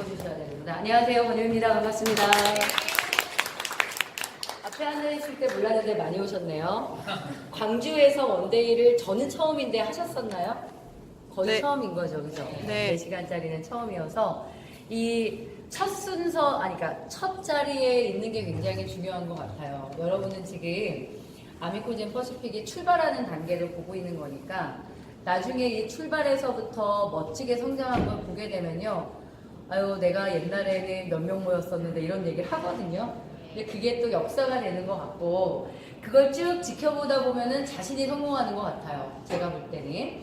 주셔야 됩니다. 안녕하세요, 권유입니다. 반갑습니다. 앞에 앉아있을 때 몰랐는데 많이 오셨네요. 광주에서 원데이를 저는 처음인데 하셨었나요? 거의 네. 처음인 거죠, 그죠? 네. 4시간짜리는 처음이어서 이 첫 순서, 그러니까 첫 자리에 있는 게 굉장히 중요한 것 같아요. 여러분은 지금 아미코젠 퍼시픽이 출발하는 단계를 보고 있는 거니까 나중에 이 출발에서부터 멋지게 성장한 걸 보게 되면요. 아유, 내가 옛날에는 몇 명 모였었는데 이런 얘기를 하거든요. 근데 그게 또 역사가 되는 것 같고 그걸 쭉 지켜보다 보면은 자신이 성공하는 것 같아요. 제가 볼 때는.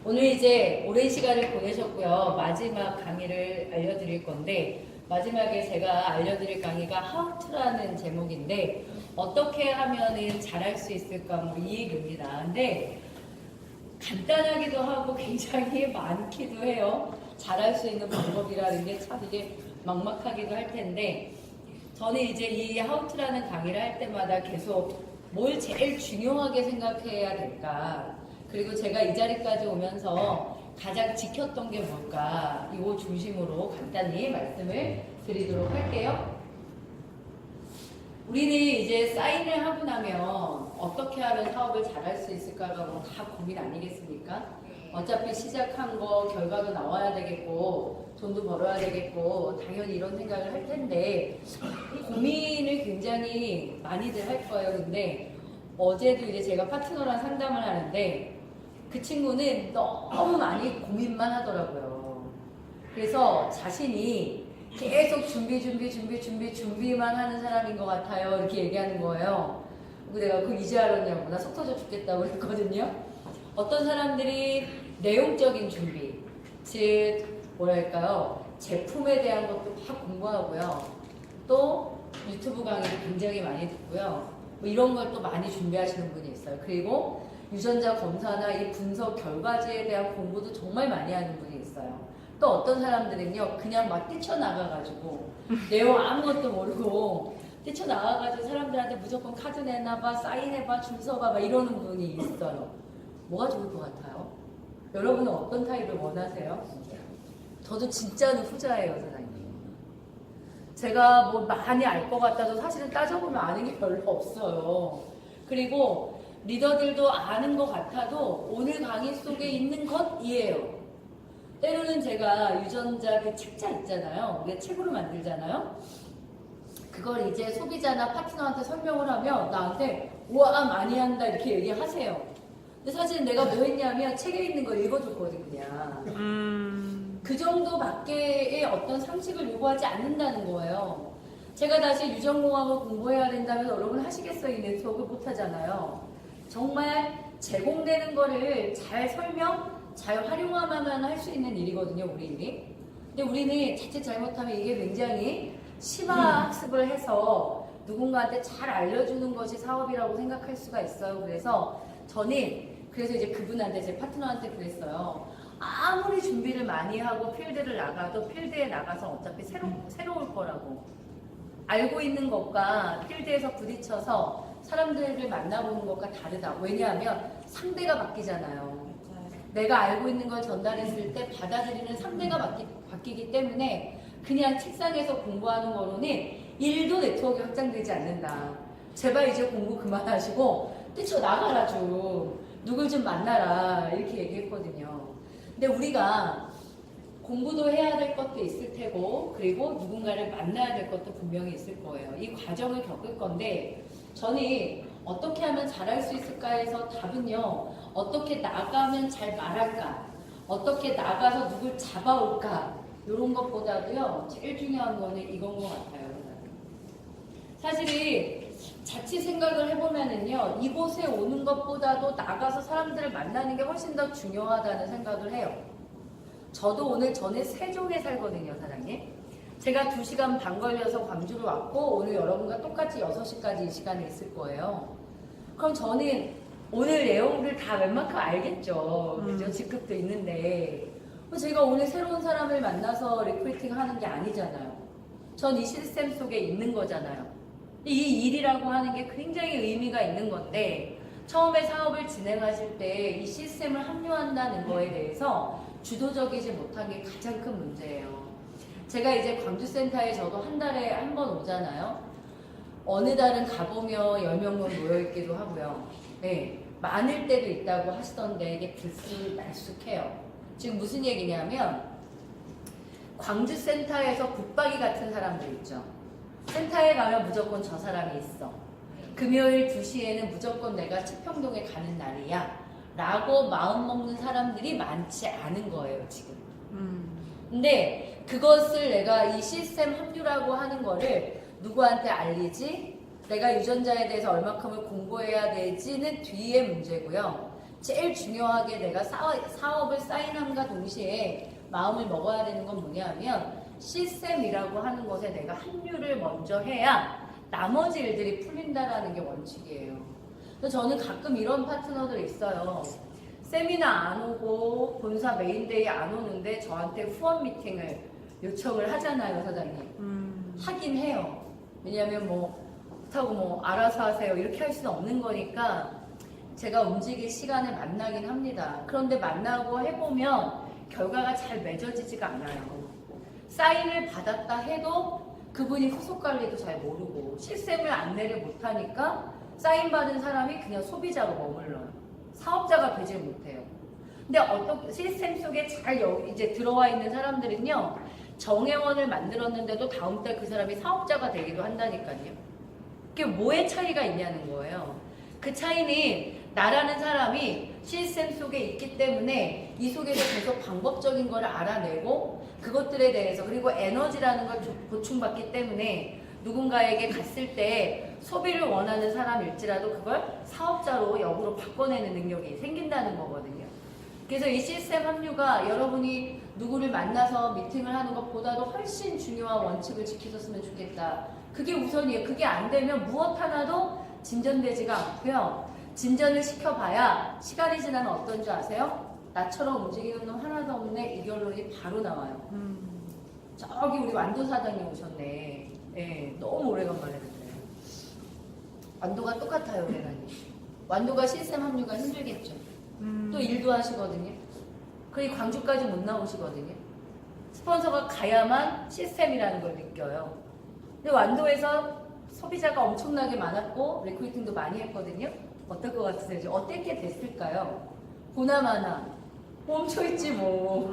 오늘 이제 오랜 시간을 보내셨고요. 마지막 강의를 알려드릴 건데 마지막에 제가 알려드릴 강의가 How to라는 제목인데 어떻게 하면은 잘할 수 있을까 뭐 이 얘기입니다. 근데 간단하기도 하고 굉장히 많기도 해요. 잘할 수 있는 방법이라는 게 참 이게 막막하기도 할 텐데 저는 이제 이 How to라는 강의를 할 때마다 계속 뭘 제일 중요하게 생각해야 될까, 그리고 제가 이 자리까지 오면서 가장 지켰던 게 뭘까, 이거 중심으로 간단히 말씀을 드리도록 할게요. 우리는 이제 사인을 하고 나면 어떻게 하면 사업을 잘할 수 있을까가 뭐 다 고민 아니겠습니까? 어차피 시작한 거 결과도 나와야 되겠고 돈도 벌어야 되겠고 당연히 이런 생각을 할 텐데 고민을 굉장히 많이들 할 거예요. 근데 어제도 이제 제가 파트너랑 상담을 하는데 그 친구는 너무 많이 고민만 하더라고요. 그래서 자신이 계속 준비만 하는 사람인 것 같아요. 이렇게 얘기하는 거예요. 그리고 내가 그거 이제 알았냐고, 나 속 터져 죽겠다고 그랬거든요. 어떤 사람들이 내용적인 준비, 즉 뭐랄까요, 제품에 대한 것도 막 공부하고요. 또 유튜브 강의도 굉장히 많이 듣고요. 뭐 이런 걸 또 많이 준비하시는 분이 있어요. 그리고 유전자 검사나 이 분석 결과지에 대한 공부도 정말 많이 하는 분이 있어요. 또 어떤 사람들은요, 그냥 막 뛰쳐나가가지고 내용 아무것도 모르고 뛰쳐나가가지고 사람들한테 무조건 카드 내놔봐, 사인해봐, 줄 서봐 막 이러는 분이 있어요. 뭐가 좋을 것 같아요? 여러분은 어떤 타입을 원하세요? 저도 진짜는 후자예요, 사장님. 제가 뭐 많이 알 것 같아도 사실은 따져보면 아는 게 별로 없어요. 그리고 리더들도 아는 것 같아도 오늘 강의 속에 있는 것이에요. 때로는 제가 유전자 그 책자 있잖아요. 우리가 책으로 만들잖아요. 그걸 이제 소비자나 파트너한테 설명을 하면 나한테 우와 많이 한다 이렇게 얘기하세요. 근데 사실 내가 뭐 했냐면 책에 있는 거 읽어줬거든 그냥. 그 정도밖에의 어떤 상식을 요구하지 않는다는 거예요. 제가 다시 유전공학을 공부해야 된다면 여러분 하시겠어요? 이 네트워크 못하잖아요. 정말 제공되는 거를 잘 설명, 잘 활용하면 할 수 있는 일이거든요, 우리는. 근데 우리는 자칫 잘못하면 이게 굉장히 심화 학습을 해서 누군가한테 잘 알려주는 것이 사업이라고 생각할 수가 있어요. 그래서 저는 이제 그분한테, 제 파트너한테 그랬어요. 아무리 준비를 많이 하고 필드를 나가도 필드에 나가서 어차피 새로울 거라고. 알고 있는 것과 필드에서 부딪혀서 사람들을 만나보는 것과 다르다. 왜냐하면 상대가 바뀌잖아요. 내가 알고 있는 걸 전달했을 때 받아들이는 상대가 바뀌기 때문에 그냥 책상에서 공부하는 거로는 1도 네트워크 확장되지 않는다. 제발 이제 공부 그만하시고 뛰쳐나가라 좀. 누굴 좀 만나라. 이렇게 얘기했거든요. 근데 우리가 공부도 해야 될 것도 있을 테고 그리고 누군가를 만나야 될 것도 분명히 있을 거예요. 이 과정을 겪을 건데 저는 어떻게 하면 잘할 수 있을까 해서 답은요. 어떻게 나가면 잘 말할까? 어떻게 나가서 누굴 잡아올까? 이런 것보다도요. 제일 중요한 거는 이건 것 같아요. 사실은 자칫 생각을 해보면은요. 이곳에 오는 것보다도 나가서 사람들을 만나는 게 훨씬 더 중요하다는 생각을 해요. 저도 오늘 전에 세종에 살거든요, 사장님. 제가 2시간 반 걸려서 광주로 왔고 오늘 여러분과 똑같이 6시까지 이 시간에 있을 거예요. 그럼 저는 오늘 내용들 다 웬만큼 알겠죠. 그죠? 직급도 있는데 제가 오늘 새로운 사람을 만나서 리크루팅 하는 게 아니잖아요. 전 이 시스템 속에 있는 거잖아요. 이 일이라고 하는 게 굉장히 의미가 있는 건데 처음에 사업을 진행하실 때 이 시스템을 합류한다는 거에 대해서 주도적이지 못한 게 가장 큰 문제예요. 제가 이제 광주센터에 저도 한 달에 한 번 오잖아요. 어느 달은 가보면 10명은 모여있기도 하고요. 네, 많을 때도 있다고 하시던데 이게 들쑥날쑥해요. 지금 무슨 얘기냐면 광주센터에서 붙박이 같은 사람들 있죠. 센터에 가면 무조건 저 사람이 있어. 금요일 2시에는 무조건 내가 치평동에 가는 날이야. 라고 마음먹는 사람들이 많지 않은 거예요, 지금. 근데 그것을 내가 이 시스템 합류라고 하는 거를 누구한테 알리지? 내가 유전자에 대해서 얼마큼을 공부해야 되지는 뒤의 문제고요. 제일 중요하게 내가 사업을 사인함과 동시에 마음을 먹어야 되는 건 뭐냐면 시스템이라고 하는 것에 내가 합류를 먼저 해야 나머지 일들이 풀린다라는 게 원칙이에요. 그래서 저는 가끔 이런 파트너들 있어요. 세미나 안 오고 본사 메인데이 안 오는데 저한테 후원 미팅을 요청을 하잖아요, 사장님. 하긴 해요. 왜냐하면 그렇다고 알아서 하세요 이렇게 할 수는 없는 거니까 제가 움직일 시간에 만나긴 합니다. 그런데 만나고 해보면 결과가 잘 맺어지지가 않아요. 사인을 받았다 해도 그분이 후속 관리도 잘 모르고 시스템을 안내를 못하니까 사인 받은 사람이 그냥 소비자로 머물러요. 사업자가 되질 못해요. 근데 어떤 시스템 속에 잘 이제 들어와 있는 사람들은요, 정회원을 만들었는데도 다음 달 그 사람이 사업자가 되기도 한다니까요. 그게 뭐의 차이가 있냐는 거예요. 그 차이는 나라는 사람이 시스템 속에 있기 때문에 이 속에서 계속 방법적인 걸 알아내고 그것들에 대해서 그리고 에너지라는 걸 보충받기 때문에 누군가에게 갔을 때 소비를 원하는 사람일지라도 그걸 사업자로 역으로 바꿔내는 능력이 생긴다는 거거든요. 그래서 이 시스템 합류가 여러분이 누구를 만나서 미팅을 하는 것보다도 훨씬 중요한 원칙을 지키셨으면 좋겠다. 그게 우선이에요. 그게 안 되면 무엇 하나도 진전되지가 않고요. 진전을 시켜봐야 시간이 지나면 어떤 줄 아세요? 나처럼 움직이는 놈 하나도 없네. 이 결론이 바로 나와요. 저기 우리 완도 사장님 오셨네. 네, 너무 오래간만에 뵙네요. 완도가 똑같아요, 대단히. 완도가 시스템 합류가 힘들겠죠. 또 일도 하시거든요. 그리고 광주까지 못 나오시거든요. 스폰서가 가야만 시스템이라는 걸 느껴요. 근데 완도에서 소비자가 엄청나게 많았고 리크루팅도 많이 했거든요. 어떨 것 같으세요? 어떻게 됐을까요? 보나마나 멈춰있지 뭐.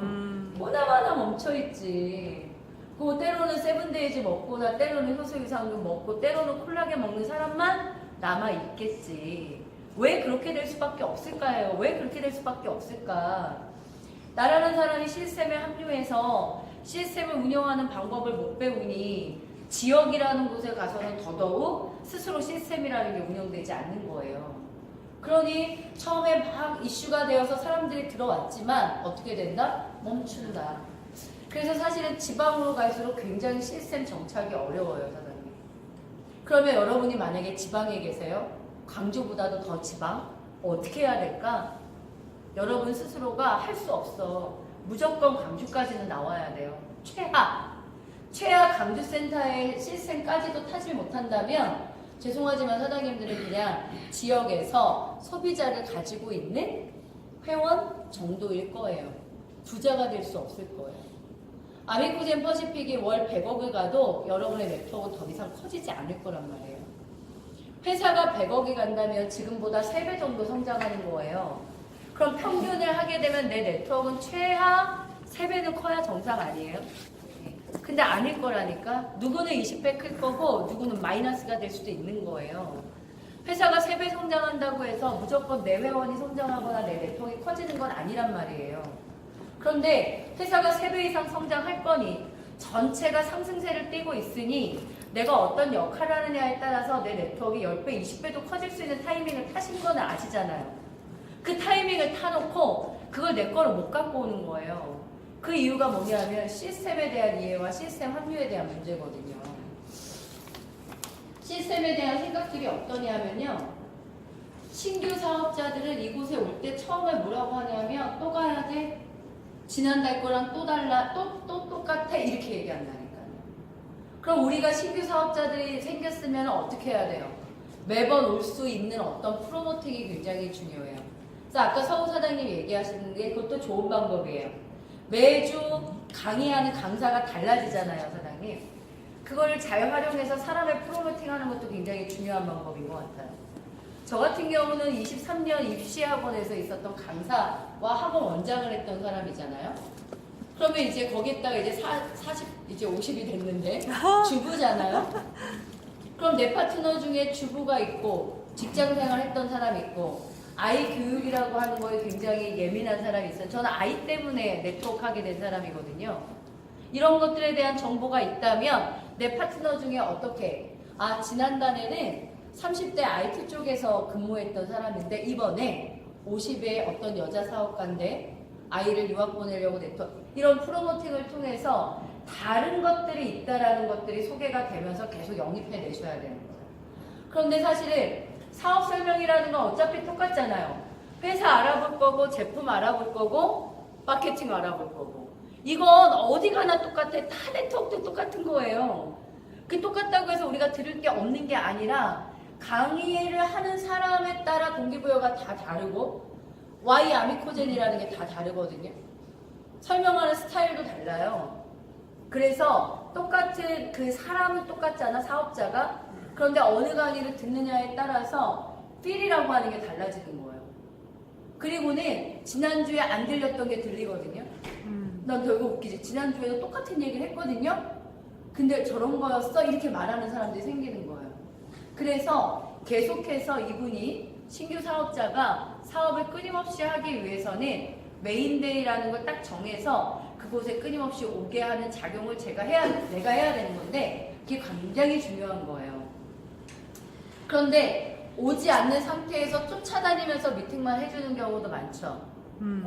보나마나 멈춰있지. 그 때로는 세븐데이즈 먹거나 때로는 효소유산균 먹고 때로는 콜라겐 먹는 사람만 남아있겠지. 왜 그렇게 될 수밖에 없을까요? 왜 그렇게 될 수밖에 없을까? 나라는 사람이 시스템에 합류해서 시스템을 운영하는 방법을 못 배우니 지역이라는 곳에 가서는 더더욱 스스로 시스템이라는 게 운영되지 않는 거예요. 그러니 처음에 막 이슈가 되어서 사람들이 들어왔지만 어떻게 된다? 멈춘다. 그래서 사실은 지방으로 갈수록 굉장히 시스템 정착이 어려워요, 사장님. 그러면 여러분이 만약에 지방에 계세요? 광주보다도 더 지방? 어떻게 해야 될까? 여러분 스스로가 할 수 없어. 무조건 광주까지는 나와야 돼요. 최하 광주센터의 시스템까지도 타지 못한다면 죄송하지만 사장님들은 그냥 지역에서 소비자를 가지고 있는 회원 정도일 거예요. 부자가 될 수 없을 거예요. 아미코젠 퍼시픽이 월 100억을 가도 여러분의 네트워크는 더 이상 커지지 않을 거란 말이에요. 회사가 100억이 간다면 지금보다 3배 정도 성장하는 거예요. 그럼 평균을 하게 되면 내 네트워크는 최하 3배는 커야 정상 아니에요? 근데 아닐 거라니까. 누구는 20배 클 거고 누구는 마이너스가 될 수도 있는 거예요. 회사가 3배 성장한다고 해서 무조건 내 회원이 성장하거나 내 네트워크가 커지는 건 아니란 말이에요. 그런데 회사가 3배 이상 성장할 거니 전체가 상승세를 띠고 있으니 내가 어떤 역할을 하느냐에 따라서 내 네트워크가 10배, 20배도 커질 수 있는 타이밍을 타신 건 아시잖아요. 그 타이밍을 타놓고 그걸 내 거를 못 갖고 오는 거예요. 그 이유가 뭐냐면 시스템에 대한 이해와 시스템 합류에 대한 문제거든요. 시스템에 대한 생각들이 어떠냐면요. 신규 사업자들은 이곳에 올 때 처음에 뭐라고 하냐면 또 가야 돼? 지난달 거랑 또 달라? 또 똑같아? 이렇게 얘기한다니까요. 그럼 우리가 신규 사업자들이 생겼으면 어떻게 해야 돼요? 매번 올 수 있는 어떤 프로모팅이 굉장히 중요해요. 그래서 아까 서우 사장님이 얘기하시는 게 그것도 좋은 방법이에요. 매주 강의하는 강사가 달라지잖아요, 사장님. 그걸 잘 활용해서 사람의 프로모팅하는 것도 굉장히 중요한 방법인 것 같아요. 저 같은 경우는 23년 입시학원에서 있었던 강사와 학원 원장을 했던 사람이잖아요. 그러면 이제 거기에다가 이제 40, 이제 50이 됐는데 주부잖아요. 그럼 내 파트너 중에 주부가 있고 직장생활 했던 사람이 있고 아이 교육이라고 하는 거에 굉장히 예민한 사람이 있어요. 저는 아이 때문에 네트워크하게 된 사람이거든요. 이런 것들에 대한 정보가 있다면 내 파트너 중에 어떻게 지난달에는 30대 IT 쪽에서 근무했던 사람인데 이번에 50의 어떤 여자 사업가인데 아이를 유학 보내려고 네트워크 이런 프로모팅을 통해서 다른 것들이 있다라는 것들이 소개가 되면서 계속 영입해 내셔야 되는 거예요. 그런데 사실은 사업 설명이라는 건 어차피 똑같잖아요. 회사 알아볼 거고 제품 알아볼 거고 마케팅 알아볼 거고 이건 어디 가나 똑같아. 다 네트워크도 똑같은 거예요. 그 똑같다고 해서 우리가 들을 게 없는 게 아니라 강의를 하는 사람에 따라 동기부여가 다 다르고 Y 아미코젠이라는 게 다 다르거든요. 설명하는 스타일도 달라요. 그래서 똑같은 그 사람은 똑같잖아, 사업자가. 그런데 어느 강의를 듣느냐에 따라서 필이라고 하는 게 달라지는 거예요. 그리고는 지난주에 안 들렸던 게 들리거든요. 난 결국 웃기지. 지난주에도 똑같은 얘기를 했거든요. 근데 저런 거였어? 이렇게 말하는 사람들이 생기는 거예요. 그래서 계속해서 이분이 신규 사업자가 사업을 끊임없이 하기 위해서는 메인데이라는 걸 딱 정해서 그곳에 끊임없이 오게 하는 작용을 내가 해야 되는 건데 그게 굉장히 중요한 거예요. 그런데 오지 않는 상태에서 쫓아다니면서 미팅만 해주는 경우도 많죠.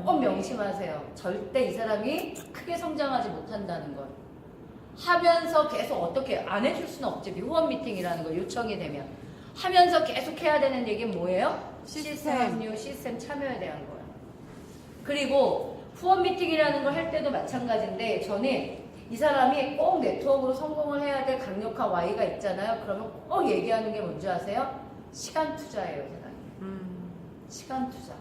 꼭 명심하세요. 절대 이 사람이 크게 성장하지 못한다는 걸. 하면서 계속 어떻게 안 해줄 수는 없지. 후원 미팅이라는 거 요청이 되면. 하면서 계속 해야 되는 얘기는 뭐예요? 시스템 합류, 시스템 참여에 대한 거예요. 그리고 후원 미팅이라는 걸 할 때도 마찬가지인데 저는 이 사람이 꼭 네트워크로 성공을 해야 될 강력한 Y가 있잖아요. 그러면 꼭 얘기하는 게 뭔지 아세요? 시간 투자예요, 사장님. 시간 투자.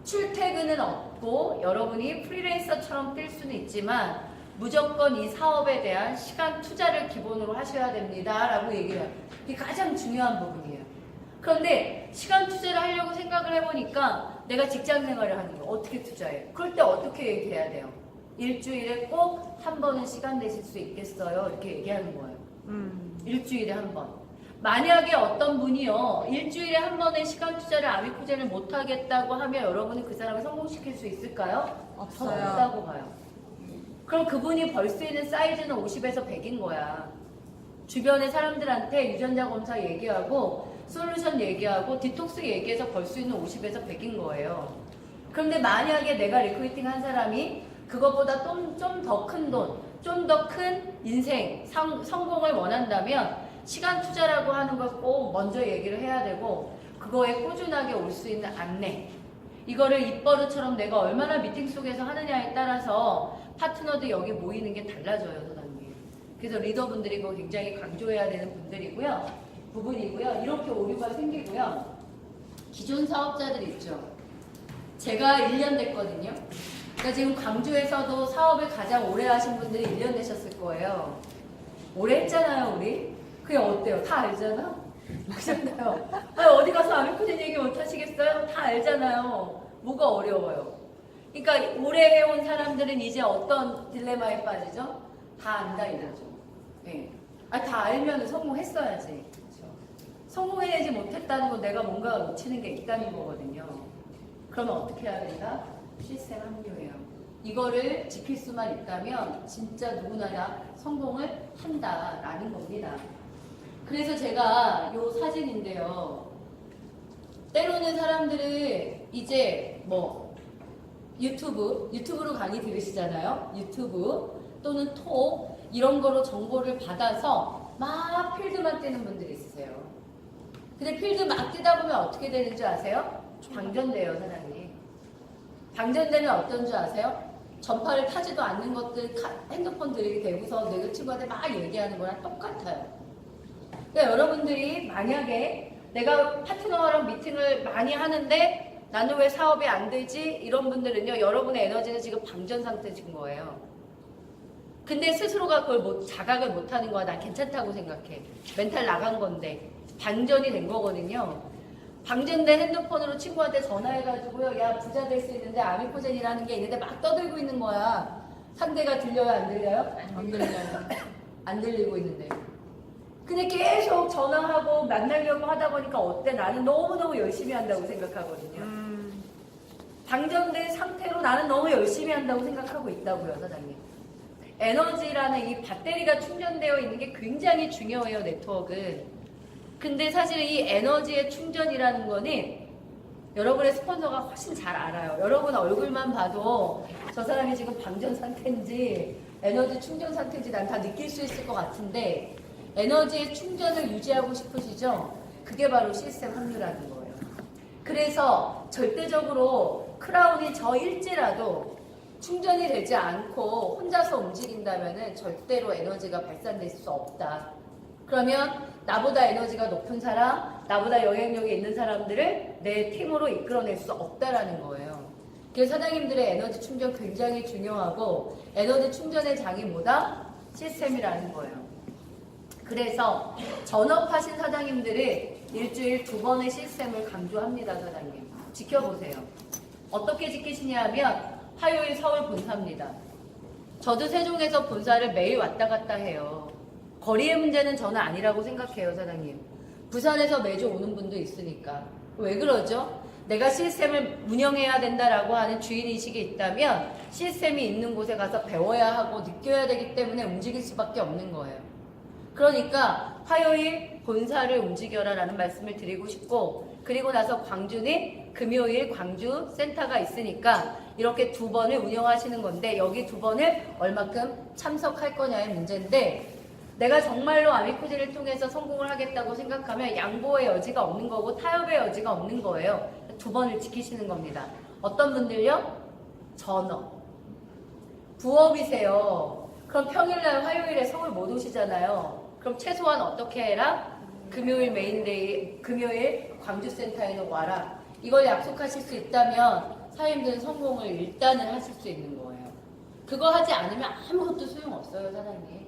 출퇴근은 없고 여러분이 프리랜서처럼 뛸 수는 있지만 무조건 이 사업에 대한 시간 투자를 기본으로 하셔야 됩니다. 라고 얘기를 해요. 이게 가장 중요한 부분이에요. 그런데 시간 투자를 하려고 생각을 해보니까 내가 직장 생활을 하는 거 어떻게 투자해요? 그럴 때 어떻게 얘기해야 돼요? 일주일에 꼭 한 번은 시간 내실 수 있겠어요? 이렇게 얘기하는 거예요. 일주일에 한 번. 만약에 어떤 분이요 일주일에 한 번의 시간 투자를 아미코젠을 못 하겠다고 하면 여러분은 그 사람을 성공시킬 수 있을까요? 없다고 봐요. 그럼 그분이 벌 수 있는 사이즈는 50에서 100인 거야. 주변의 사람들한테 유전자 검사 얘기하고 솔루션 얘기하고 디톡스 얘기해서 벌 수 있는 50에서 100인 거예요. 그런데 만약에 내가 리크루팅 한 사람이 그것보다 좀 더 큰 돈, 좀 더 큰 인생, 성공을 원한다면 시간 투자라고 하는 걸 꼭 먼저 얘기를 해야 되고 그거에 꾸준하게 올 수 있는 안내 이거를 입버릇처럼 내가 얼마나 미팅 속에서 하느냐에 따라서 파트너들 여기 모이는 게 달라져요, 사장님. 그래서 리더분들이 그거 굉장히 강조해야 되는 부분이고요. 이렇게 오류가 생기고요. 기존 사업자들 있죠. 제가 1년 됐거든요. 그러니까 지금 광주에서도 사업을 가장 오래 하신 분들이 1년 되셨을 거예요. 오래 했잖아요, 우리. 그게 어때요? 다 알잖아? 그렇잖아요. 어디 가서 아미코젠 얘기 못 하시겠어요? 다 알잖아요. 뭐가 어려워요? 그러니까 오래 해온 사람들은 이제 어떤 딜레마에 빠지죠? 다 안다 이거죠. 네. 다 알면 성공했어야지. 그렇죠? 성공해내지 못했다는 건 내가 뭔가 놓치는 게 있다는 거거든요. 그러면 어떻게 해야 된다? 시스템 합류예요. 이거를 지킬 수만 있다면 진짜 누구나 다 성공을 한다라는 겁니다. 그래서 제가 요 사진인데요. 때로는 사람들은 이제 뭐 유튜브로 강의 들으시잖아요. 유튜브 또는 톡 이런 거로 정보를 받아서 막 필드만 뛰는 분들이 있으세요. 근데 필드 막 뛰다 보면 어떻게 되는 줄 아세요? 방전돼요, 사장님. 방전되면 어떤 줄 아세요? 전파를 타지도 않는 것들 핸드폰 들이게 되고서 내 친구한테 막 얘기하는 거랑 똑같아요. 그러니까 여러분들이 만약에 내가 파트너랑 미팅을 많이 하는데 나는 왜 사업이 안 되지? 이런 분들은요, 여러분의 에너지는 지금 방전 상태인 거예요. 근데 스스로가 그걸 자각을 못하는 거야. 난 괜찮다고 생각해. 멘탈 나간 건데 방전이 된 거거든요. 방전된 핸드폰으로 친구한테 전화해가지고요. 야, 부자 될 수 있는데 아미코젠이라는 게 있는데 막 떠들고 있는 거야. 상대가 들려요? 안 들려요? 안 들려요. 안 들리고 있는데. 근데 계속 전화하고 만나려고 하다 보니까 어때? 나는 너무너무 열심히 한다고 생각하거든요. 방전된 상태로 나는 너무 열심히 한다고 생각하고 있다고요, 사장님. 에너지라는 이 배터리가 충전되어 있는 게 굉장히 중요해요, 네트워크는. 근데 사실 이 에너지의 충전이라는 거는 여러분의 스폰서가 훨씬 잘 알아요. 여러분 얼굴만 봐도 저 사람이 지금 방전 상태인지 에너지 충전 상태인지 난 다 느낄 수 있을 것 같은데 에너지의 충전을 유지하고 싶으시죠? 그게 바로 시스템 합류라는 거예요. 그래서 절대적으로 크라운이 저 일지라도 충전이 되지 않고 혼자서 움직인다면 절대로 에너지가 발산될 수 없다. 그러면 나보다 에너지가 높은 사람, 나보다 영향력이 있는 사람들을 내 팀으로 이끌어낼 수 없다라는 거예요. 그래서 사장님들의 에너지 충전 굉장히 중요하고 에너지 충전의 장이 뭐다? 시스템이라는 거예요. 그래서 전업하신 사장님들이 일주일 2번의 시스템을 강조합니다. 사장님. 지켜보세요. 어떻게 지키시냐 하면 화요일 서울 본사입니다. 저도 세종에서 본사를 매일 왔다 갔다 해요. 거리의 문제는 저는 아니라고 생각해요, 사장님. 부산에서 매주 오는 분도 있으니까. 왜 그러죠? 내가 시스템을 운영해야 된다라고 하는 주인의식이 있다면 시스템이 있는 곳에 가서 배워야 하고 느껴야 되기 때문에 움직일 수밖에 없는 거예요. 그러니까 화요일 본사를 움직여라 라는 말씀을 드리고 싶고 그리고 나서 광주는 금요일 광주 센터가 있으니까 이렇게 2번을 운영하시는 건데 여기 2번을 얼마큼 참석할 거냐의 문제인데 내가 정말로 아미코제를 통해서 성공을 하겠다고 생각하면 양보의 여지가 없는 거고 타협의 여지가 없는 거예요. 2번을 지키시는 겁니다. 어떤 분들요? 전업. 부업이세요. 그럼 평일날 화요일에 서울 못 오시잖아요. 그럼 최소한 어떻게 해라? 금요일 메인데이, 금요일 광주센터에는 와라. 이걸 약속하실 수 있다면 사장님들은 성공을 일단은 하실 수 있는 거예요. 그거 하지 않으면 아무것도 소용없어요, 사장님.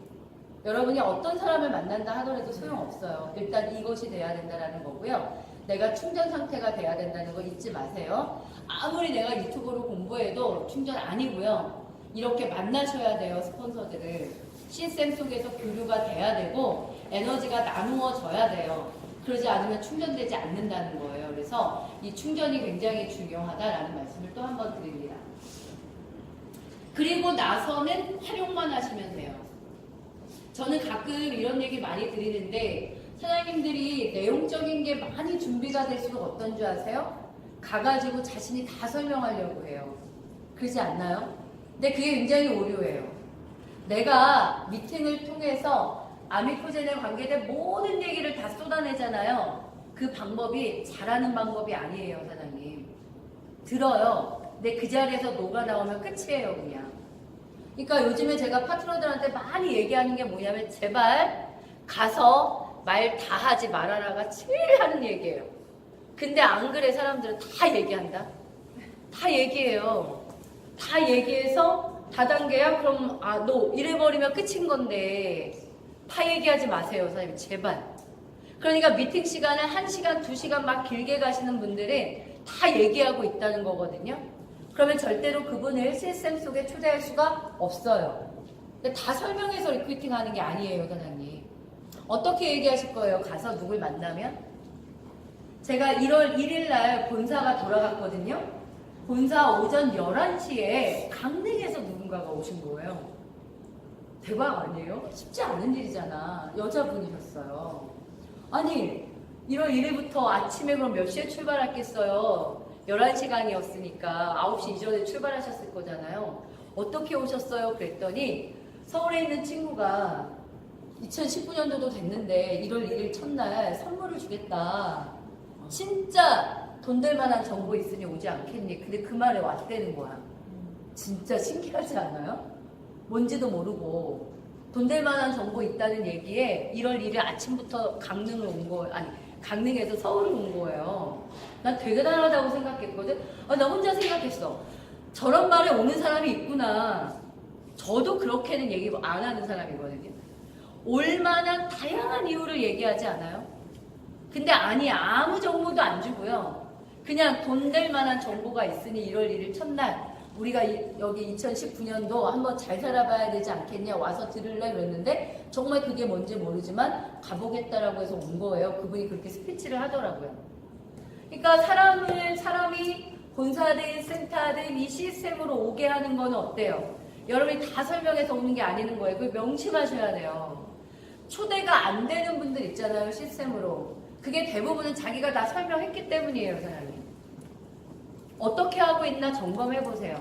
여러분이 어떤 사람을 만난다 하더라도 소용없어요. 일단 이것이 돼야 된다는 거고요. 내가 충전 상태가 돼야 된다는 거 잊지 마세요. 아무리 내가 유튜브로 공부해도 충전 아니고요. 이렇게 만나셔야 돼요, 스폰서들을. 시스템 속에서 교류가 돼야 되고 에너지가 나누어져야 돼요. 그러지 않으면 충전되지 않는다는 거예요. 그래서 이 충전이 굉장히 중요하다라는 말씀을 또 한 번 드립니다. 그리고 나서는 활용만 하시면 돼요. 저는 가끔 이런 얘기 많이 드리는데 사장님들이 내용적인 게 많이 준비가 될수록 어떤 줄 아세요? 가가지고 자신이 다 설명하려고 해요. 그러지 않나요? 근데 그게 굉장히 오류예요. 내가 미팅을 통해서 아미코젠에 관계된 모든 얘기를 다 쏟아내잖아요. 그 방법이 잘하는 방법이 아니에요, 사장님. 들어요. 근데 그 자리에서 녹아 나오면 끝이에요, 그냥. 그러니까 요즘에 제가 파트너들한테 많이 얘기하는 게 뭐냐면 제발 가서 말 다 하지 말아라가 제일 하는 얘기예요. 근데 안 그래 사람들은 다 얘기한다. 다 얘기해요. 다 얘기해서 다단계야? 그럼 너 이래버리면 끝인 건데 다 얘기하지 마세요, 사장님. 제발. 그러니까 미팅 시간을 1시간, 2시간 막 길게 가시는 분들은 다 얘기하고 있다는 거거든요. 그러면 절대로 그분을 시스템 속에 초대할 수가 없어요. 근데 다 설명해서 리크루팅 하는 게 아니에요, 사장님. 어떻게 얘기하실 거예요? 가서 누굴 만나면? 제가 1월 1일 날 본사가 돌아갔거든요. 본사 오전 11시에 강릉에서 누군가가 오신 거예요. 대박 아니에요? 쉽지 않은 일이잖아. 여자분이셨어요. 아니 1월 1일부터 아침에 그럼 몇 시에 출발했겠어요? 11시간이었으니까 9시 이전에 출발하셨을 거잖아요. 어떻게 오셨어요? 그랬더니 서울에 있는 친구가 2019년도도 됐는데 1월 1일 첫날 선물을 주겠다. 진짜 돈 될 만한 정보 있으니 오지 않겠니? 근데 그 말에 왔다는 거야. 진짜 신기하지 않아요? 뭔지도 모르고 돈 될 만한 정보 있다는 얘기에 1월 1일 아침부터 강릉을 온 거예요. 아니 강릉에서 서울을 온 거예요. 난 되게 대단하다고 생각했거든. 나 혼자 생각했어. 저런 말에 오는 사람이 있구나. 저도 그렇게는 얘기 안 하는 사람이거든요. 올만한 다양한 이유를 얘기하지 않아요? 근데 아니 아무 정보도 안 주고요. 그냥 돈 될 만한 정보가 있으니 1월 1일 첫날 우리가 여기 2019년도 한번 잘 살아봐야 되지 않겠냐 와서 들을래 그랬는데 정말 그게 뭔지 모르지만 가보겠다라고 해서 온 거예요. 그분이 그렇게 스피치를 하더라고요. 그러니까 사람이 본사든 센터든 이 시스템으로 오게 하는 건 어때요? 여러분이 다 설명해서 오는 게 아니는 거예요. 그걸 명심하셔야 돼요. 초대가 안 되는 분들 있잖아요. 시스템으로. 그게 대부분은 자기가 다 설명했기 때문이에요. 사람이. 어떻게 하고 있나 점검해보세요.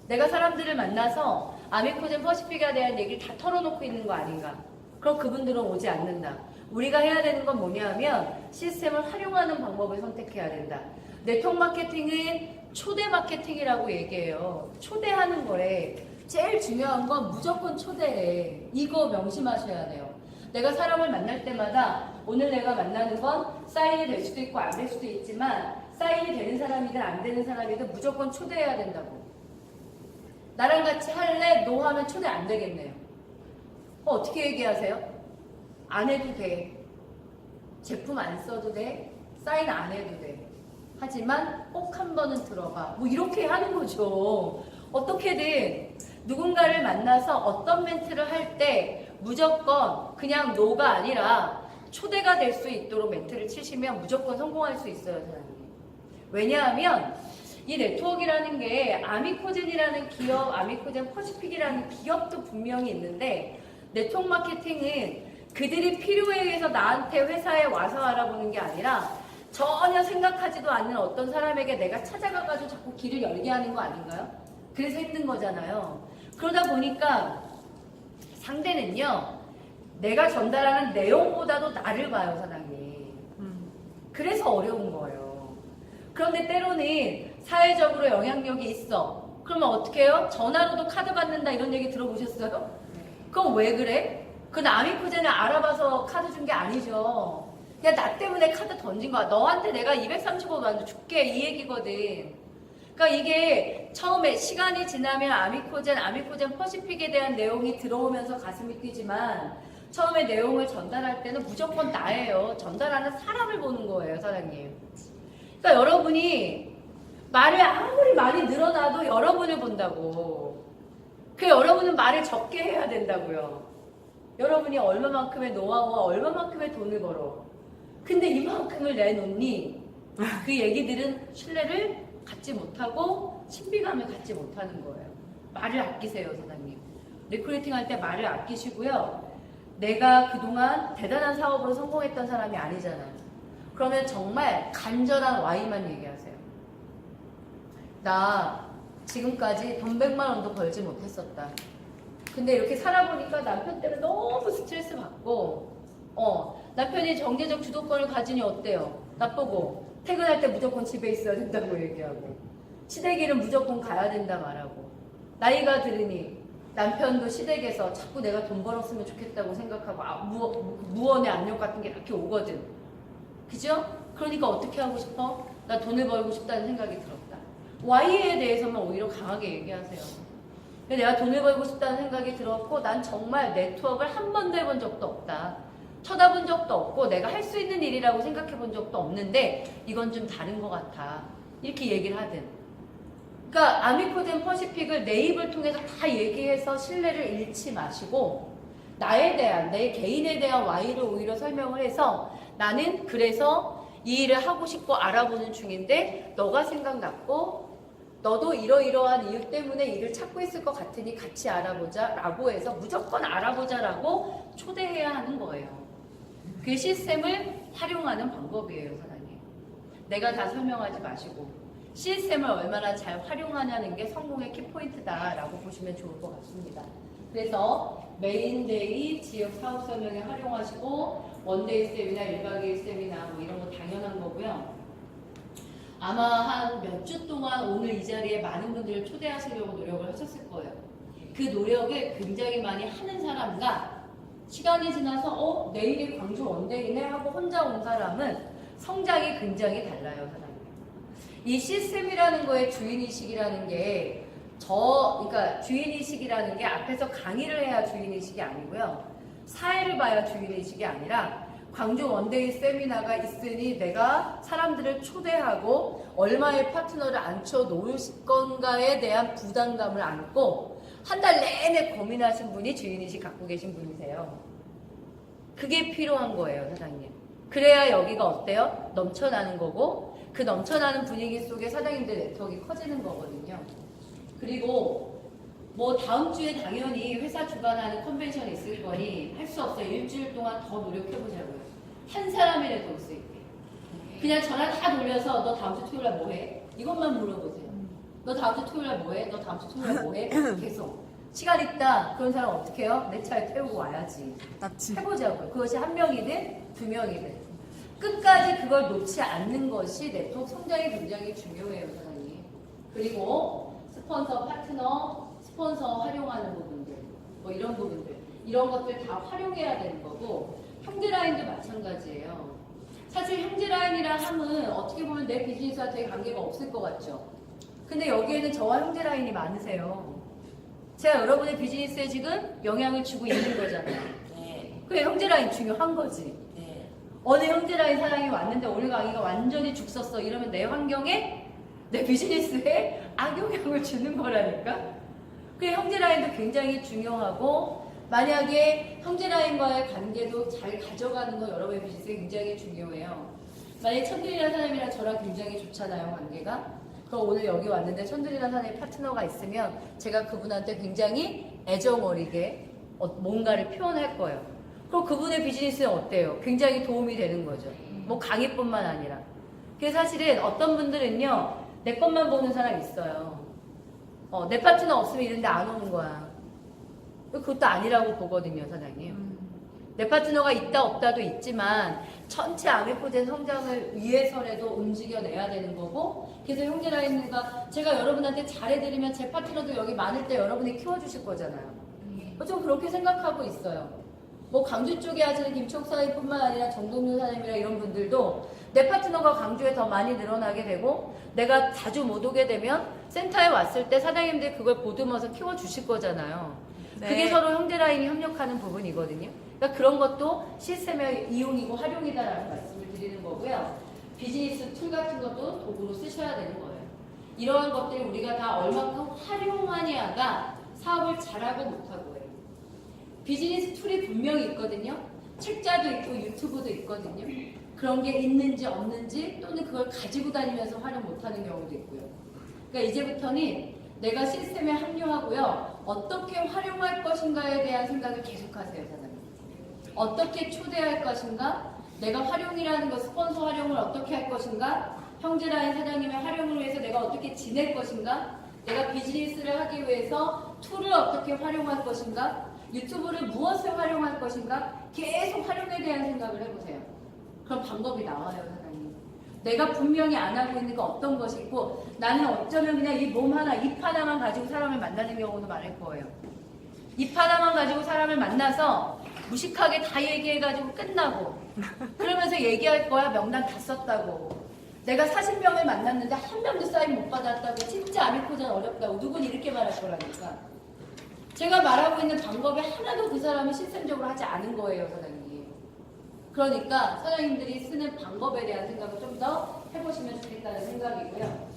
내가 사람들을 만나서 아미코젠 퍼시픽에 대한 얘기를 다 털어놓고 있는 거 아닌가. 그럼 그분들은 오지 않는다. 우리가 해야 되는 건 뭐냐면 시스템을 활용하는 방법을 선택해야 된다. 네트워크 마케팅은 초대 마케팅이라고 얘기해요. 초대하는 거래. 제일 중요한 건 무조건 초대해. 이거 명심하셔야 돼요. 내가 사람을 만날 때마다 오늘 내가 만나는 건 사인이 될 수도 있고 안 될 수도 있지만 사인이 되는 사람이든 안 되는 사람이든 무조건 초대해야 된다고. 나랑 같이 할래? 노 하면 초대 안 되겠네요. 어떻게 얘기하세요? 안 해도 돼. 제품 안 써도 돼. 사인 안 해도 돼. 하지만 꼭 한 번은 들어봐. 뭐 이렇게 하는 거죠. 어떻게든 누군가를 만나서 어떤 멘트를 할 때 무조건 그냥 노가 아니라 초대가 될 수 있도록 멘트를 치시면 무조건 성공할 수 있어요, 사장님. 왜냐하면 이 네트워크라는 게 아미코젠이라는 기업, 아미코젠 퍼시픽이라는 기업도 분명히 있는데 네트워크 마케팅은 그들이 필요에 의해서 나한테 회사에 와서 알아보는 게 아니라 전혀 생각하지도 않는 어떤 사람에게 내가 찾아가가지고 자꾸 길을 열게 하는 거 아닌가요? 그래서 힘든 거잖아요. 그러다 보니까 상대는요, 내가 전달하는 내용보다도 나를 봐요, 사장님. 그래서 어려운 거예요. 그런데 때로는 사회적으로 영향력이 있어. 그러면 어떻게 해요? 전화로도 카드 받는다 이런 얘기 들어보셨어요? 그럼 왜 그래? 그 아미코젠을 알아봐서 카드 준 게 아니죠. 그냥 나 때문에 카드 던진 거야. 너한테 내가 230원 줄게 이 얘기거든. 그러니까 이게 처음에 시간이 지나면 아미코젠 퍼시픽에 대한 내용이 들어오면서 가슴이 뛰지만 처음에 내용을 전달할 때는 무조건 나예요. 전달하는 사람을 보는 거예요, 사장님. 그러니까 여러분이 말을 아무리 많이 늘어나도 여러분을 본다고. 그 여러분은 말을 적게 해야 된다고요. 여러분이 얼마만큼의 노하우와 얼마만큼의 돈을 벌어. 근데 이만큼을 내놓니 그 얘기들은 신뢰를 갖지 못하고 신비감을 갖지 못하는 거예요. 말을 아끼세요, 사장님. 리크루팅 할 때 말을 아끼시고요. 내가 그동안 대단한 사업으로 성공했던 사람이 아니잖아요. 그러면 정말 간절한 Y만 얘기하세요. 나 지금까지 돈 100만 원도 벌지 못했었다. 근데 이렇게 살아보니까 남편 때문에 너무 스트레스 받고 남편이 경제적 주도권을 가지니 어때요? 나쁘고 퇴근할 때 무조건 집에 있어야 된다고 얘기하고 시댁에는 무조건 가야 된다 말하고 나이가 들으니 남편도 시댁에서 자꾸 내가 돈 벌었으면 좋겠다고 생각하고 무언의 압력 같은 게 이렇게 오거든. 그죠? 그러니까 어떻게 하고 싶어? 나 돈을 벌고 싶다는 생각이 들었다. Y에 대해서만 오히려 강하게 얘기하세요. 근데 내가 돈을 벌고 싶다는 생각이 들었고 난 정말 네트워크를 한 번도 해본 적도 없다. 쳐다본 적도 없고 내가 할 수 있는 일이라고 생각해 본 적도 없는데 이건 좀 다른 것 같아. 이렇게 얘기를 하든. 그러니까 아미코젠 퍼시픽을 내 입을 통해서 다 얘기해서 신뢰를 잃지 마시고 나에 대한, 내 개인에 대한 Y를 오히려 설명을 해서 나는 그래서 이 일을 하고 싶고 알아보는 중인데 너가 생각났고 너도 이러이러한 이유 때문에 일을 찾고 있을 것 같으니 같이 알아보자 라고 해서 무조건 알아보자 라고 초대해야 하는 거예요. 그 시스템을 활용하는 방법이에요, 사장님. 내가 다 설명하지 마시고 시스템을 얼마나 잘 활용하냐는 게 성공의 키포인트다 라고 보시면 좋을 것 같습니다. 그래서 메인데이 지역 사업 설명에 활용하시고 원데이 세미나, 1박 2일 세미나 뭐 이런 거 당연한 거고요. 아마 한 몇 주 동안 오늘 이 자리에 많은 분들을 초대하시려고 노력을 하셨을 거예요. 그 노력을 굉장히 많이 하는 사람과 시간이 지나서 내일이 광주 원데이네 하고 혼자 온 사람은 성장이 굉장히 달라요, 사장님. 이 시스템이라는 거의 주인의식이라는 게 그러니까 주인의식이라는 게 앞에서 강의를 해야 주인의식이 아니고요. 사회를 봐야 주인의식이 아니라 광주 원데이 세미나가 있으니 내가 사람들을 초대하고 얼마의 파트너를 앉혀 놓을 건가에 대한 부담감을 안고 한 달 내내 고민하신 분이 주인의식 갖고 계신 분이세요. 그게 필요한 거예요, 사장님. 그래야 여기가 어때요? 넘쳐나는 거고 그 넘쳐나는 분위기 속에 사장님들 네트워크가 커지는 거거든요. 그리고 뭐 다음 주에 당연히 회사 주관하는 컨벤션이 있을 거니 할 수 없어요. 일주일 동안 더 노력해보자고요. 한 사람이라도 올 수 있게. 그냥 전화 다 돌려서 너 다음 주 토요일 날 뭐 해? 이것만 물어보세요. 너 다음 주 토요일 날 뭐 해? 너 다음 주 토요일 날 뭐 해? 계속. 시간 있다. 그런 사람 어떻게 해요? 내 차에 태우고 와야지. 해보자고요. 그것이 한 명이든 두 명이든. 끝까지 그걸 놓지 않는 것이 네트워크 성장이 굉장히 중요해요, 사장님. 그리고 스폰서, 파트너, 스폰서 활용하는 부분들, 뭐 이런 부분들, 이런 것들 다 활용해야 되는 거고, 형제라인도 마찬가지예요. 사실 형제라인이라 함은 어떻게 보면 내 비즈니스와 되게 관계가 없을 것 같죠. 근데 여기에는 저와 형제라인이 많으세요. 제가 여러분의 비즈니스에 지금 영향을 주고 있는 거잖아요. 네. 그게 형제라인 중요한 거지. 네. 어느 형제라인 사장이 왔는데 오늘 강의가 완전히 죽 썼어. 이러면 내 환경에, 내 비즈니스에 악영향을 주는 거라니까. 그 형제라인도 굉장히 중요하고, 만약에 형제라인과의 관계도 잘 가져가는 거 여러분의 비즈니스에 굉장히 중요해요. 만약에 천들이라는 사람이랑 저랑 굉장히 좋잖아요, 관계가. 그럼 오늘 여기 왔는데 천들이라는 사람의 파트너가 있으면 제가 그분한테 굉장히 애정어리게 뭔가를 표현할 거예요. 그럼 그분의 비즈니스는 어때요? 굉장히 도움이 되는 거죠. 뭐 강의뿐만 아니라. 그래서 사실은 어떤 분들은요, 내 것만 보는 사람 있어요. 내 파트너 없으면 이런데 안 오는 거야. 그것도 아니라고 보거든요, 사장님. 내 파트너가 있다 없다도 있지만 전체 아미코젠 성장을 위해서라도 움직여내야 되는 거고, 그래서 형제라인과 제가 여러분한테 잘해드리면 제 파트너도 여기 많을 때 여러분이 키워주실 거잖아요. 좀 그렇게 생각하고 있어요. 뭐 광주 쪽에 하시는 김촉 사장님뿐만 아니라 정동윤 사장님이나 이런 분들도 내 파트너가 광주에 더 많이 늘어나게 되고 내가 자주 못 오게 되면 센터에 왔을 때 사장님들이 그걸 보듬어서 키워주실 거잖아요. 네. 그게 서로 형제라인이 협력하는 부분이거든요. 그러니까 그런 것도 시스템의 이용이고 활용이다라는 말씀을 드리는 거고요. 비즈니스 툴 같은 것도 도구로 쓰셔야 되는 거예요. 이러한 것들이 우리가 다 얼마큼 활용하냐가 사업을 잘하고 못하고예요. 비즈니스 툴이 분명히 있거든요. 책자도 있고 유튜브도 있거든요. 그런 게 있는지 없는지 또는 그걸 가지고 다니면서 활용 못하는 경우도 있고요. 그러니까 이제부터는 내가 시스템에 합류하고요. 어떻게 활용할 것인가에 대한 생각을 계속하세요, 사장님. 어떻게 초대할 것인가? 내가 활용이라는 것, 스폰서 활용을 어떻게 할 것인가? 형제라인 사장님의 활용을 위해서 내가 어떻게 지낼 것인가? 내가 비즈니스를 하기 위해서 툴을 어떻게 활용할 것인가? 유튜브를 무엇을 활용할 것인가? 계속 활용에 대한 생각을 해보세요. 그럼 방법이 나와요, 사장님. 내가 분명히 안 하고 있는 거 어떤 것이 있고 나는 어쩌면 그냥 이 몸 하나, 입 하나만 가지고 사람을 만나는 경우도 많을 거예요. 입 하나만 가지고 사람을 만나서 무식하게 다 얘기해가지고 끝나고 그러면서 얘기할 거야. 명단 다 썼다고. 내가 40명을 만났는데 한 명도 사인 못 받았다고. 진짜 아미코전 어렵다고. 누군 이렇게 말할 거라니까. 제가 말하고 있는 방법이 하나도 그 사람이 시스템적으로 하지 않은 거예요, 사장님. 그러니까 사장님들이 쓰는 방법에 대한 생각을 좀 더 해보시면 좋겠다는 생각이고요.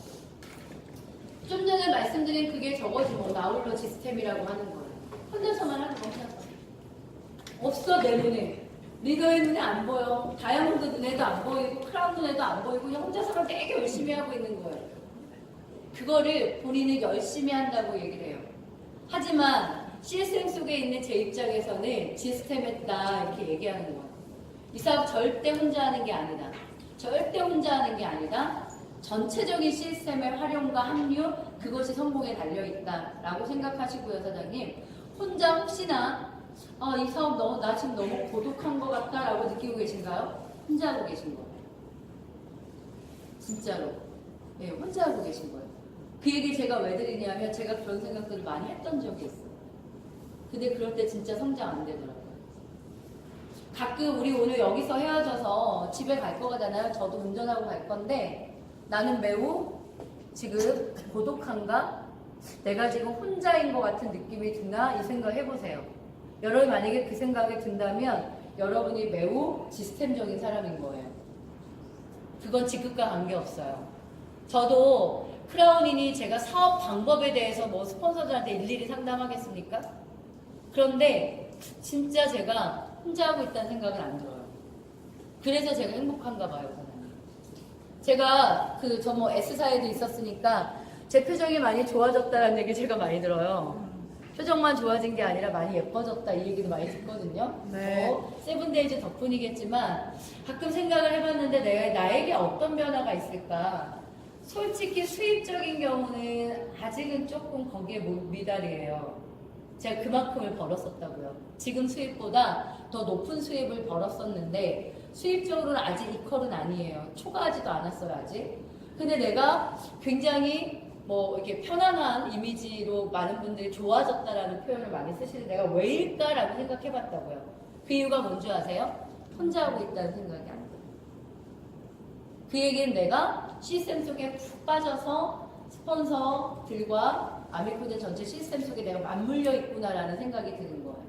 좀 전에 말씀드린 그게 저거지 뭐 나홀로 시스템이라고 하는 거예요. 혼자서만 하는 거 혼자서. 없어 내 눈에. 리더의 눈에 안 보여. 다이아몬드 눈에도 안 보이고 크라운 눈에도 안 보이고 그냥 혼자서만 되게 열심히 하고 있는 거예요. 그거를 본인이 열심히 한다고 얘기를 해요. 하지만 시스템 속에 있는 제 입장에서는 시스템했다 이렇게 얘기하는 거예요. 이 사업 절대 혼자 하는 게 아니다. 절대 혼자 하는 게 아니다. 전체적인 시스템의 활용과 합류, 그것이 성공에 달려있다라고 생각하시고요, 사장님. 혼자 혹시나 이 사업 나 지금 너무 고독한 것 같다라고 느끼고 계신가요? 혼자 하고 계신 거예요. 진짜로. 네, 혼자 하고 계신 거예요. 그 얘기 제가 왜 드리냐면 제가 그런 생각들을 많이 했던 적이 있어요. 근데 그럴 때 진짜 성장 안 되더라고요. 가끔 우리 오늘 여기서 헤어져서 집에 갈 거잖아요. 저도 운전하고 갈 건데 나는 매우 지금 고독한가? 내가 지금 혼자인 것 같은 느낌이 드나? 이 생각 해보세요. 여러분이 만약에 그 생각이 든다면 여러분이 매우 시스템적인 사람인 거예요. 그건 직급과 관계없어요. 저도 크라운이니 제가 사업 방법에 대해서 뭐 스폰서들한테 일일이 상담하겠습니까? 그런데 진짜 제가 혼자 하고 있다는 생각은 안 들어요. 그래서 제가 행복한가 봐요, 사장님. 제가 저 뭐 S사에도 있었으니까 제 표정이 많이 좋아졌다는 얘기 제가 많이 들어요. 표정만 좋아진 게 아니라 많이 예뻐졌다 이 얘기도 많이 듣거든요. 네. 세븐데이즈 덕분이겠지만 가끔 생각을 해봤는데 나에게 어떤 변화가 있을까? 솔직히 수입적인 경우는 아직은 조금 거기에 미달이에요. 제가 그만큼을 벌었었다고요. 지금 수입보다 더 높은 수입을 벌었었는데 수입적으로는 아직 이퀄은 아니에요. 초과하지도 않았어요 아직. 근데 내가 굉장히 뭐 이렇게 편안한 이미지로 많은 분들이 좋아졌다라는 표현을 많이 쓰시는데 내가 왜일까라고 생각해봤다고요. 그 이유가 뭔지 아세요? 혼자 하고 있다는 생각이 안 들어요. 그 얘기는 내가 시스템 속에 푹 빠져서 스폰서들과 아미코드 전체 시스템 속에 내가 맞물려 있구나라는 생각이 드는 거예요.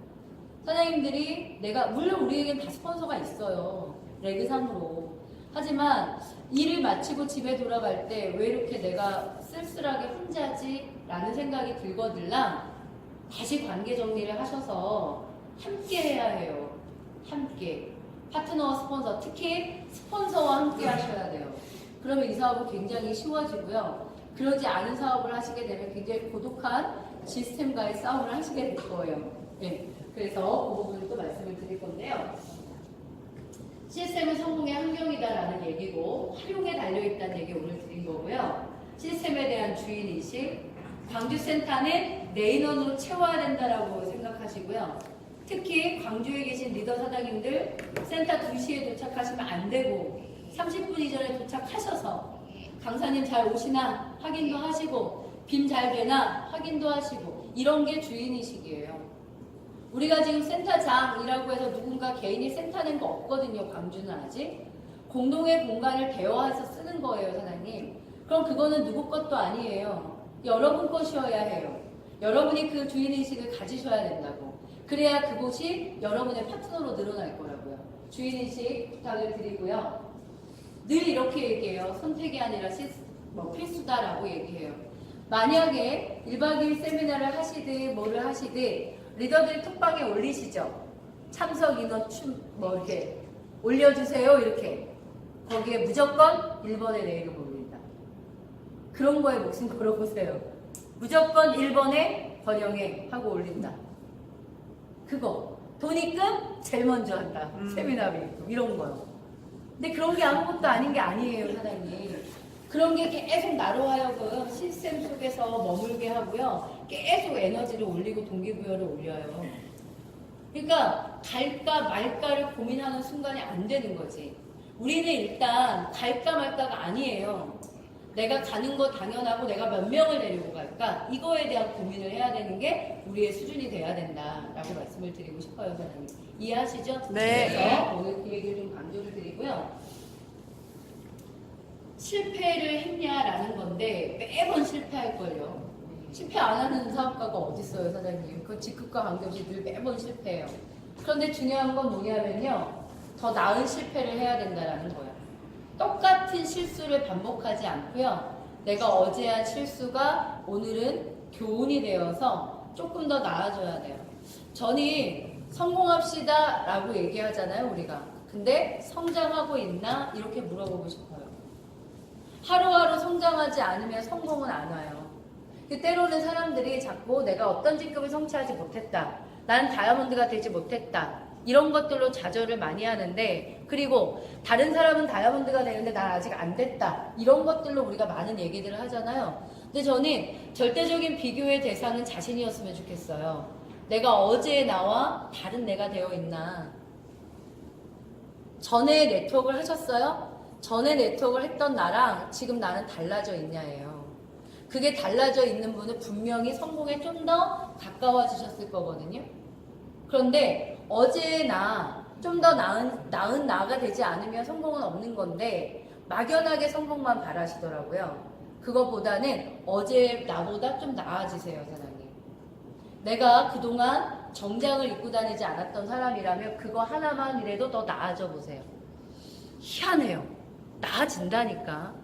사장님들이 물론 우리에겐 다 스폰서가 있어요. 레그상으로. 하지만 일을 마치고 집에 돌아갈 때 왜 이렇게 내가 쓸쓸하게 혼자지? 라는 생각이 들거들랑 다시 관계 정리를 하셔서 함께 해야 해요. 함께. 파트너와 스폰서, 특히 스폰서와 함께 하셔야 돼요. 그러면 이 사업은 굉장히 쉬워지고요. 그러지 않은 사업을 하시게 되면 굉장히 고독한 시스템과의 싸움을 하시게 될 거예요. 네. 그래서 그 부분을 또 말씀을 드릴 건데요. 시스템은 성공의 환경이다라는 얘기고 활용에 달려있다는 얘기 오늘 드린 거고요. 시스템에 대한 주인의식, 광주센터는 내 인원으로 채워야 된다라고 생각하시고요. 특히 광주에 계신 리더 사장님들 센터 2시에 도착하시면 안 되고 30분 이전에 도착하셔서 강사님 잘 오시나 확인도 하시고 빔 잘 되나 확인도 하시고 이런 게 주인의식이에요. 우리가 지금 센터장이라고 해서 누군가 개인이 센터 낸 거 없거든요. 광주는 아직. 공동의 공간을 대여해서 쓰는 거예요, 사장님. 그럼 그거는 누구 것도 아니에요. 여러분 것이어야 해요. 여러분이 그 주인의식을 가지셔야 된다고. 그래야 그곳이 여러분의 파트너로 늘어날 거라고요. 주인의식 부탁을 드리고요. 늘 이렇게 얘기해요. 선택이 아니라 필수다라고 얘기해요. 만약에 1박 2일 세미나를 하시든 뭐를 하시든 리더들이 톡방에 올리시죠. 참석 인원 이렇게 올려주세요. 이렇게. 거기에 무조건 1번에 내 이름 올린다. 그런 거에 목숨 걸어보세요. 무조건 1번에 번영해 하고 올린다. 그거. 돈입금 제일 먼저 한다. 세미나비 이런 거요. 근데 그런 게 아무것도 아닌 게 아니에요, 사장님. 그런 게 계속 나로 하여금 시스템 속에서 머물게 하고요. 계속 에너지를 올리고 동기부여를 올려요. 그러니까 갈까 말까를 고민하는 순간이 안 되는 거지. 우리는 일단 갈까 말까가 아니에요. 내가 가는 거 당연하고 내가 몇 명을 데리고 갈까? 이거에 대한 고민을 해야 되는 게 우리의 수준이 돼야 된다라고 말씀을 드리고 싶어요, 사장님. 이해하시죠? 네. 그래서 오늘 그 얘기를 좀 강조를 드리고요. 실패를 했냐라는 건데 매번 실패할걸요. 실패 안 하는 사업가가 어딨어요, 사장님. 그 직급과 관계없이 늘 매번 실패해요. 그런데 중요한 건 뭐냐면요. 더 나은 실패를 해야 된다라는 거예요. 똑같은 실수를 반복하지 않고요. 내가 어제 한 실수가 오늘은 교훈이 되어서 조금 더 나아져야 돼요. 저는 성공합시다 라고 얘기하잖아요, 우리가. 근데 성장하고 있나? 이렇게 물어보고 싶어요. 하루하루 성장하지 않으면 성공은 안 와요. 때로는 사람들이 자꾸 내가 어떤 직급을 성취하지 못했다. 난 다이아몬드가 되지 못했다. 이런 것들로 좌절을 많이 하는데, 그리고 다른 사람은 다이아몬드가 되는데 난 아직 안 됐다. 이런 것들로 우리가 많은 얘기들을 하잖아요. 근데 저는 절대적인 비교의 대상은 자신이었으면 좋겠어요. 내가 어제의 나와 다른 내가 되어 있나. 전에 네트워크를 하셨어요? 전에 네트워크를 했던 나랑 지금 나는 달라져 있냐예요. 그게 달라져 있는 분은 분명히 성공에 좀 더 가까워지셨을 거거든요. 그런데 어제의 나, 좀 더 나은 나가 되지 않으면 성공은 없는 건데 막연하게 성공만 바라시더라고요. 그거보다는 어제 나보다 좀 나아지세요, 사장님. 내가 그동안 정장을 입고 다니지 않았던 사람이라면 그거 하나만이라도 더 나아져 보세요. 희한해요. 나아진다니까.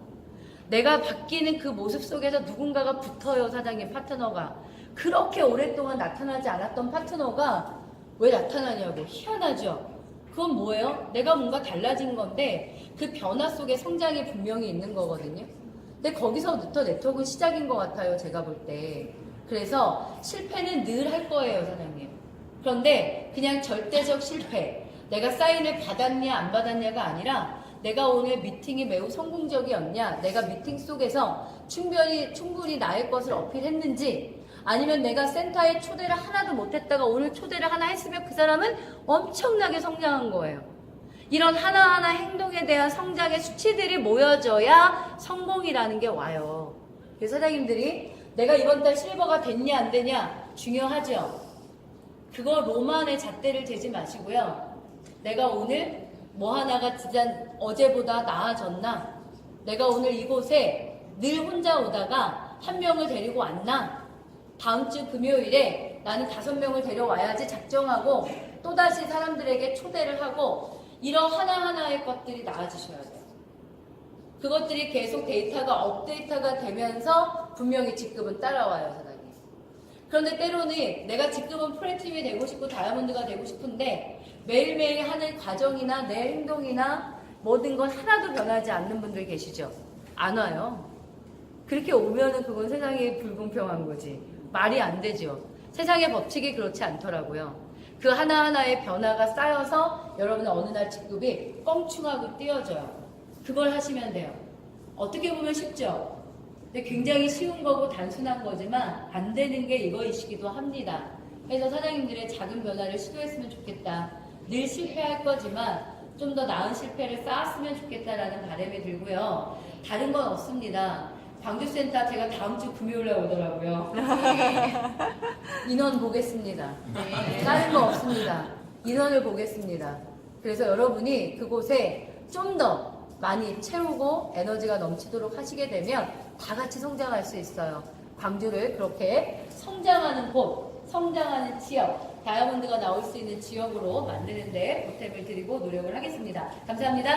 내가 바뀌는 그 모습 속에서 누군가가 붙어요, 사장님, 파트너가. 그렇게 오랫동안 나타나지 않았던 파트너가 왜 나타나냐고. 희한하죠? 그건 뭐예요? 내가 뭔가 달라진 건데 그 변화 속에 성장이 분명히 있는 거거든요. 근데 거기서부터 네트워크 시작인 것 같아요, 제가 볼 때. 그래서 실패는 늘 할 거예요, 사장님. 그런데 그냥 절대적 실패, 내가 사인을 받았냐 안 받았냐가 아니라 내가 오늘 미팅이 매우 성공적이었냐, 내가 미팅 속에서 충분히 나의 것을 어필했는지, 아니면 내가 센터에 초대를 하나도 못했다가 오늘 초대를 하나 했으면 그 사람은 엄청나게 성장한 거예요. 이런 하나하나 행동에 대한 성장의 수치들이 모여져야 성공이라는 게 와요. 그래서 사장님들이 내가 이번 달 실버가 됐냐 안 되냐 중요하죠. 그거 로만의 잣대를 재지 마시고요. 내가 오늘 뭐 하나가 진짜 어제보다 나아졌나? 내가 오늘 이곳에 늘 혼자 오다가 한 명을 데리고 왔나? 다음 주 금요일에 나는 5명을 데려와야지 작정하고 또다시 사람들에게 초대를 하고 이런 하나하나의 것들이 나아지셔야 돼요. 그것들이 계속 데이터가 업데이트가 되면서 분명히 직급은 따라와요, 사장님. 그런데 때로는 내가 직급은 프레팀이 되고 싶고 다이아몬드가 되고 싶은데 매일매일 하는 과정이나 내 행동이나 모든 건 하나도 변하지 않는 분들 계시죠? 안 와요. 그렇게 오면은 그건 세상이 불공평한 거지. 말이 안 되죠. 세상의 법칙이 그렇지 않더라고요. 그 하나하나의 변화가 쌓여서 여러분의 어느 날 직급이 껑충하고 띄어져요. 그걸 하시면 돼요. 어떻게 보면 쉽죠? 근데 굉장히 쉬운 거고 단순한 거지만 안 되는 게 이거이시기도 합니다. 그래서 사장님들의 작은 변화를 시도했으면 좋겠다. 늘 실패할 거지만 좀 더 나은 실패를 쌓았으면 좋겠다라는 바람이 들고요. 다른 건 없습니다. 광주센터 제가 다음 주 금요일에 오더라고요. 인원 보겠습니다. 다른 거 없습니다. 인원을 보겠습니다. 그래서 여러분이 그곳에 좀 더 많이 채우고 에너지가 넘치도록 하시게 되면 다 같이 성장할 수 있어요. 광주를 그렇게 성장하는 곳, 성장하는 지역, 다이아몬드가 나올 수 있는 지역으로 만드는데 보탬을 드리고 노력을 하겠습니다. 감사합니다.